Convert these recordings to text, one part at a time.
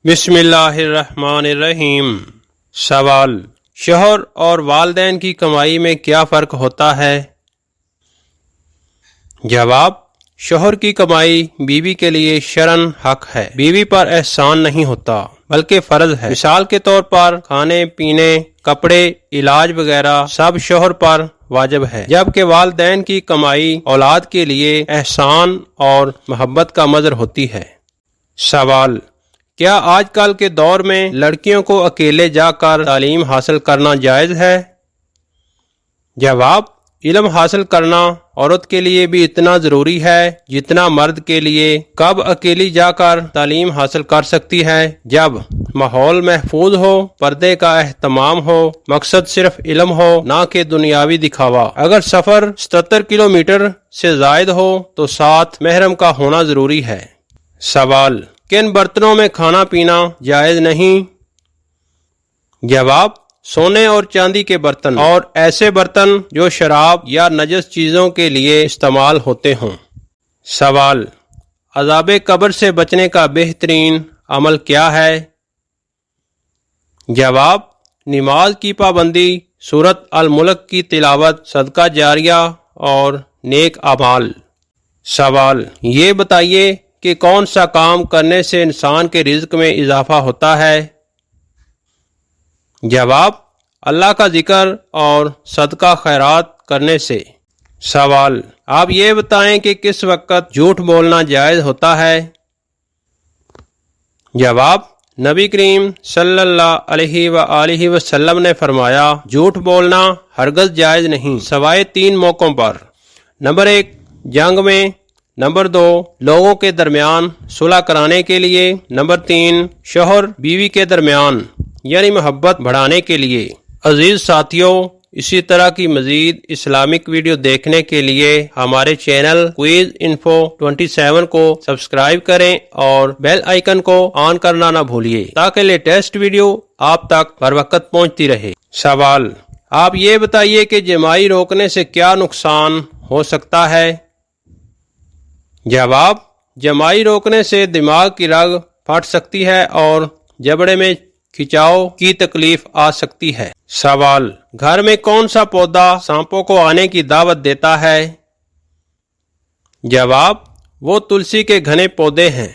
بسم اللہ الرحمن الرحیم۔ سوال: شوہر اور والدین کی کمائی میں کیا فرق ہوتا ہے؟ جواب: شوہر کی کمائی بیوی کے لیے شرعاً حق ہے۔ بیوی پر احسان نہیں ہوتا بلکہ فرض ہے۔ مثال کے طور پر کھانے پینے، کپڑے، علاج وغیرہ سب شوہر پر واجب ہے، جبکہ والدین کی کمائی اولاد کے لیے احسان اور محبت کا مظہر ہوتی ہے۔ سوال: کیا آج کل کے دور میں لڑکیوں کو اکیلے جا کر تعلیم حاصل کرنا جائز ہے؟ جواب: علم حاصل کرنا عورت کے لیے بھی اتنا ضروری ہے جتنا مرد کے لیے۔ کب اکیلی جا کر تعلیم حاصل کر سکتی ہے؟ جب ماحول محفوظ ہو، پردے کا اہتمام ہو، مقصد صرف علم ہو نہ کہ دنیاوی دکھاوا۔ اگر سفر 77 کلومیٹر سے زائد ہو تو ساتھ محرم کا ہونا ضروری ہے۔ سوال: کن برتنوں میں کھانا پینا جائز نہیں؟ جواب: سونے اور چاندی کے برتن اور ایسے برتن جو شراب یا نجس چیزوں کے لیے استعمال ہوتے ہوں۔ سوال: عذاب قبر سے بچنے کا بہترین عمل کیا ہے؟ جواب: نماز کی پابندی، سورۃ الملک کی تلاوت، صدقہ جاریہ اور نیک اعمال۔ سوال: یہ بتائیے کہ کون سا کام کرنے سے انسان کے رزق میں اضافہ ہوتا ہے؟ جواب: اللہ کا ذکر اور صدقہ خیرات کرنے سے۔ سوال: آپ یہ بتائیں کہ کس وقت جھوٹ بولنا جائز ہوتا ہے؟ جواب: نبی کریم صلی اللہ علیہ وآلہ وسلم نے فرمایا، جھوٹ بولنا ہرگز جائز نہیں سوائے 3 موقعوں پر۔ نمبر 1، جنگ میں۔ نمبر 2، لوگوں کے درمیان صلح کرانے کے لیے۔ نمبر 3، شوہر بیوی کے درمیان یعنی محبت بڑھانے کے لیے۔ عزیز ساتھیوں، اسی طرح کی مزید اسلامک ویڈیو دیکھنے کے لیے ہمارے چینل کوئز انفو 27 کو سبسکرائب کریں اور بیل آئیکن کو آن کرنا نہ بھولیے تاکہ لیٹسٹ ویڈیو آپ تک بر وقت پہنچتی رہے۔ سوال: آپ یہ بتائیے کہ جمائی روکنے سے کیا نقصان ہو سکتا ہے؟ جواب: جمائی روکنے سے دماغ کی رگ پھٹ سکتی ہے اور جبڑے میں کھچاؤ کی تکلیف آ سکتی ہے۔ سوال: گھر میں کون سا پودا سانپوں کو آنے کی دعوت دیتا ہے؟ جواب: وہ تلسی کے گھنے پودے ہیں۔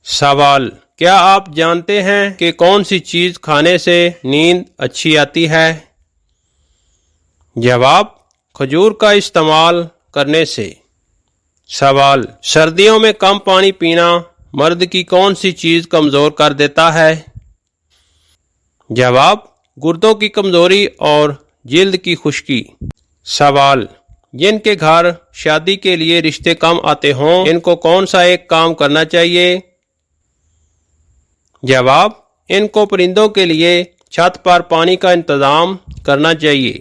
سوال: کیا آپ جانتے ہیں کہ کون سی چیز کھانے سے نیند اچھی آتی ہے؟ جواب: کھجور کا استعمال کرنے سے۔ سوال: سردیوں میں کم پانی پینا مرد کی کون سی چیز کمزور کر دیتا ہے؟ جواب: گردوں کی کمزوری اور جلد کی خشکی۔ سوال: جن کے گھر شادی کے لیے رشتے کم آتے ہوں ان کو کون سا ایک کام کرنا چاہیے؟ جواب: ان کو پرندوں کے لیے چھت پر پانی کا انتظام کرنا چاہیے۔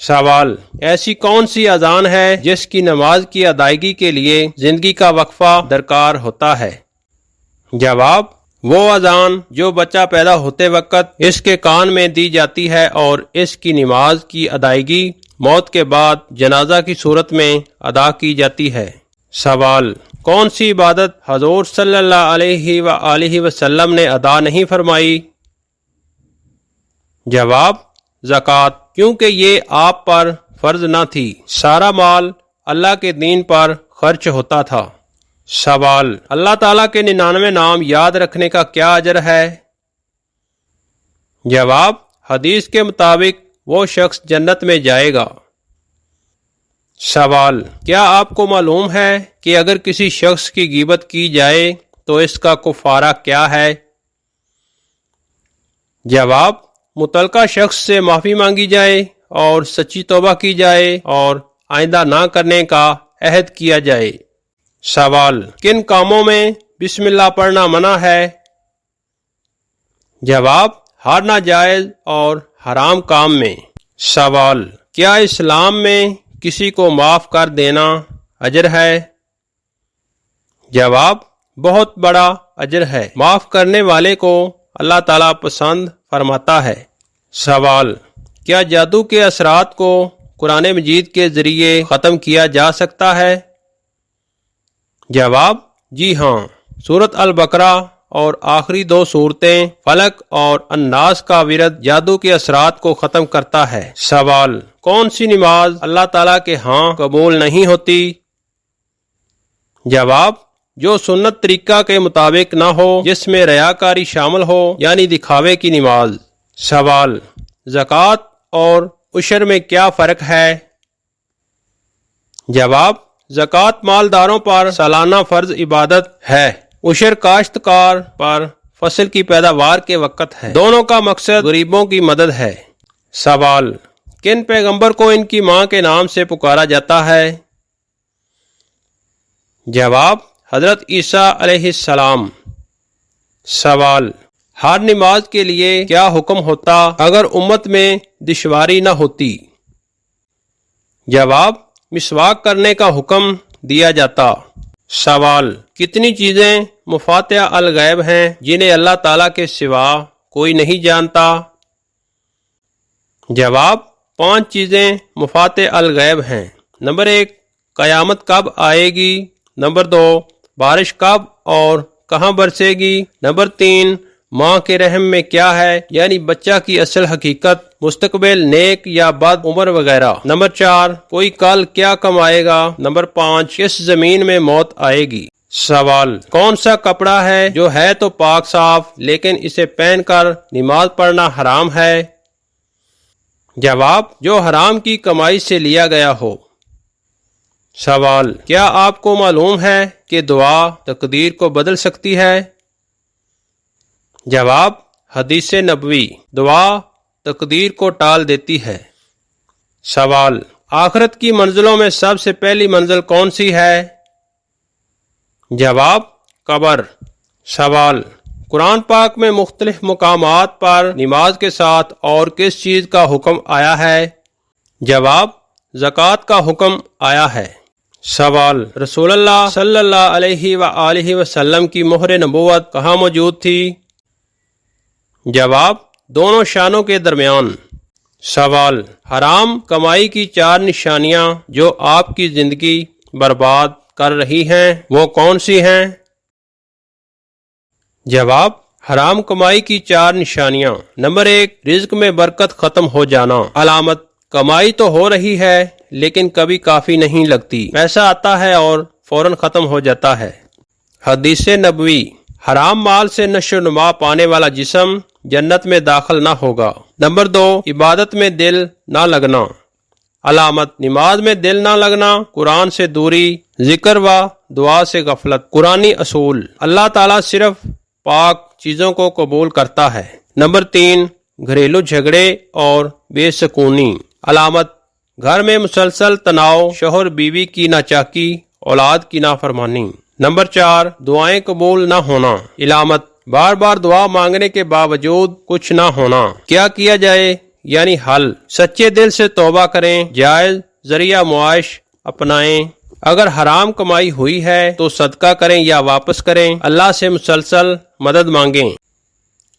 سوال: ایسی کون سی اذان ہے جس کی نماز کی ادائیگی کے لیے زندگی کا وقفہ درکار ہوتا ہے؟ جواب: وہ اذان جو بچہ پیدا ہوتے وقت اس کے کان میں دی جاتی ہے اور اس کی نماز کی ادائیگی موت کے بعد جنازہ کی صورت میں ادا کی جاتی ہے۔ سوال: کون سی عبادت حضور صلی اللہ علیہ وآلہ وسلم نے ادا نہیں فرمائی؟ جواب: زکوٰۃ، کیونکہ یہ آپ پر فرض نہ تھی، سارا مال اللہ کے دین پر خرچ ہوتا تھا۔ سوال: اللہ تعالیٰ کے 99 نام یاد رکھنے کا کیا اجر ہے؟ جواب: حدیث کے مطابق وہ شخص جنت میں جائے گا۔ سوال: کیا آپ کو معلوم ہے کہ اگر کسی شخص کی غیبت کی جائے تو اس کا کفارہ کیا ہے؟ جواب: متعلقہ شخص سے معافی مانگی جائے اور سچی توبہ کی جائے اور آئندہ نہ کرنے کا عہد کیا جائے۔ سوال: کن کاموں میں بسم اللہ پڑھنا منع ہے؟ جواب: ہر ناجائز اور حرام کام میں۔ سوال: کیا اسلام میں کسی کو معاف کر دینا اجر ہے؟ جواب: بہت بڑا اجر ہے، معاف کرنے والے کو اللہ تعالیٰ پسند فرماتا ہے۔ سوال: کیا جادو کے اثرات کو قرآن مجید کے ذریعے ختم کیا جا سکتا ہے؟ جواب: جی ہاں، سورۃ البقرہ اور آخری 2 صورتیں فلق اور الناس کا ورد جادو کے اثرات کو ختم کرتا ہے۔ سوال: کون سی نماز اللہ تعالیٰ کے ہاں قبول نہیں ہوتی؟ جواب: جو سنت طریقہ کے مطابق نہ ہو، جس میں ریاکاری شامل ہو، یعنی دکھاوے کی نماز۔ سوال: زکوٰۃ اور عشر میں کیا فرق ہے؟ جواب: زکوٰۃ مالداروں پر سالانہ فرض عبادت ہے، عشر کاشتکار پر فصل کی پیداوار کے وقت ہے، دونوں کا مقصد غریبوں کی مدد ہے۔ سوال: کن پیغمبر کو ان کی ماں کے نام سے پکارا جاتا ہے؟ جواب: حضرت عیسیٰ علیہ السلام۔ سوال: ہر نماز کے لیے کیا حکم ہوتا اگر امت میں دشواری نہ ہوتی؟ جواب: مسواک کرنے کا حکم دیا جاتا۔ سوال: کتنی چیزیں مفاتیح الغیب ہیں جنہیں اللہ تعالیٰ کے سوا کوئی نہیں جانتا؟ جواب: 5 چیزیں مفاتیح الغیب ہیں۔ نمبر 1، قیامت کب آئے گی؟ نمبر 2، بارش کب اور کہاں برسے گی؟ نمبر 3، ماں کے رحم میں کیا ہے، یعنی بچہ کی اصل حقیقت، مستقبل نیک یا بد عمر وغیرہ۔ نمبر 4، کوئی کل کیا کمائے گا؟ نمبر 5، کس زمین میں موت آئے گی؟ سوال: کون سا کپڑا ہے جو ہے تو پاک صاف لیکن اسے پہن کر نماز پڑھنا حرام ہے؟ جواب: جو حرام کی کمائی سے لیا گیا ہو۔ سوال: کیا آپ کو معلوم ہے کہ دعا تقدیر کو بدل سکتی ہے؟ جواب: حدیث نبوی، دعا تقدیر کو ٹال دیتی ہے۔ سوال: آخرت کی منزلوں میں سب سے پہلی منزل کون سی ہے؟ جواب: قبر۔ سوال: قرآن پاک میں مختلف مقامات پر نماز کے ساتھ اور کس چیز کا حکم آیا ہے؟ جواب: زکوٰۃ کا حکم آیا ہے۔ سوال: رسول اللہ صلی اللہ علیہ وآلہ وسلم کی مہر نبوت کہاں موجود تھی؟ جواب: دونوں شانوں کے درمیان۔ سوال: حرام کمائی کی 4 نشانیاں جو آپ کی زندگی برباد کر رہی ہیں وہ کون سی ہیں؟ جواب: حرام کمائی کی 4 نشانیاں۔ نمبر 1، رزق میں برکت ختم ہو جانا۔ علامت: کمائی تو ہو رہی ہے لیکن کبھی کافی نہیں لگتی، پیسہ آتا ہے اور فوراً ختم ہو جاتا ہے۔ حدیث نبوی: حرام مال سے نشو و نما پانے والا جسم جنت میں داخل نہ ہوگا۔ نمبر 2، عبادت میں دل نہ لگنا۔ علامت: نماز میں دل نہ لگنا، قرآن سے دوری، ذکر و دعا سے غفلت۔ قرآنی اصول: اللہ تعالیٰ صرف پاک چیزوں کو قبول کرتا ہے۔ نمبر 3، گھریلو جھگڑے اور بے سکونی۔ علامت: گھر میں مسلسل تناؤ، شوہر بیوی کی ناچاکی، اولاد کی نافرمانی۔ نمبر 4، دعائیں قبول نہ ہونا۔ علامت: بار بار دعا مانگنے کے باوجود کچھ نہ ہونا۔ کیا کیا جائے؟ یعنی حل: سچے دل سے توبہ کریں، جائز ذریعہ معاش اپنائیں۔ اگر حرام کمائی ہوئی ہے تو صدقہ کریں یا واپس کریں، اللہ سے مسلسل مدد مانگیں۔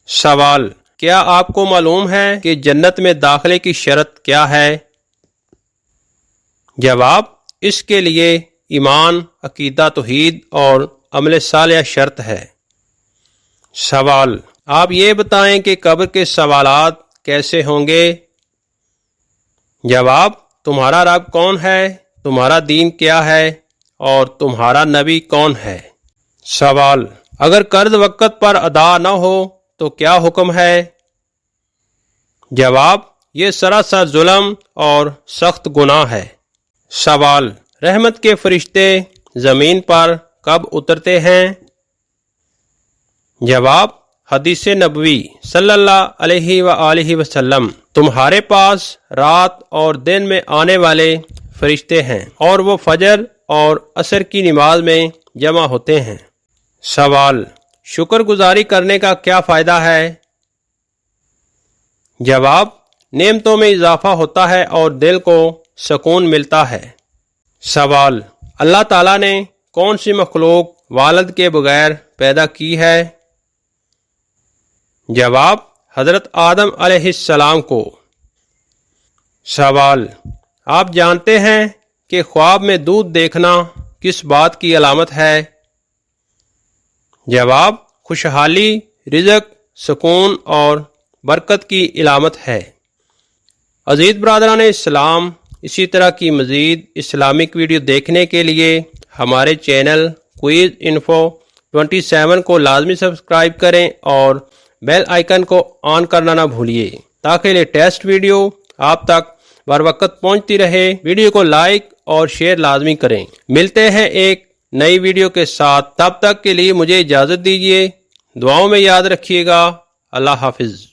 سوال: کیا آپ کو معلوم ہے کہ جنت میں داخلے کی شرط کیا ہے؟ جواب: اس کے لیے ایمان، عقیدہ توحید اور عمل صالح شرط ہے۔ سوال: آپ یہ بتائیں کہ قبر کے سوالات کیسے ہوں گے؟ جواب: تمہارا رب کون ہے، تمہارا دین کیا ہے اور تمہارا نبی کون ہے؟ سوال: اگر قرض وقت پر ادا نہ ہو تو کیا حکم ہے؟ جواب: یہ سراسر ظلم اور سخت گناہ ہے۔ سوال: رحمت کے فرشتے زمین پر کب اترتے ہیں؟ جواب: حدیث نبوی صلی اللہ علیہ وآلہ وسلم: تمہارے پاس رات اور دن میں آنے والے فرشتے ہیں اور وہ فجر اور عصر کی نماز میں جمع ہوتے ہیں۔ سوال: شکر گزاری کرنے کا کیا فائدہ ہے؟ جواب: نعمتوں میں اضافہ ہوتا ہے اور دل کو سکون ملتا ہے۔ سوال: اللہ تعالیٰ نے کون سی مخلوق والد کے بغیر پیدا کی ہے؟ جواب: حضرت آدم علیہ السلام کو۔ سوال: آپ جانتے ہیں کہ خواب میں دودھ دیکھنا کس بات کی علامت ہے؟ جواب: خوشحالی، رزق، سکون اور برکت کی علامت ہے۔ عزیز برادران اسلام، اسی طرح کی مزید اسلامک ویڈیو دیکھنے کے لیے ہمارے چینل کوئز انفو 27 کو لازمی سبسکرائب کریں اور بیل آئیکن کو آن کرنا نہ بھولیے تاکہ لیٹسٹ ویڈیو آپ تک بر وقت پہنچتی رہے۔ ویڈیو کو لائک اور شیئر لازمی کریں۔ ملتے ہیں ایک نئی ویڈیو کے ساتھ، تب تک کے لیے مجھے اجازت دیجیے۔ دعاؤں میں یاد رکھیے گا۔ اللہ حافظ۔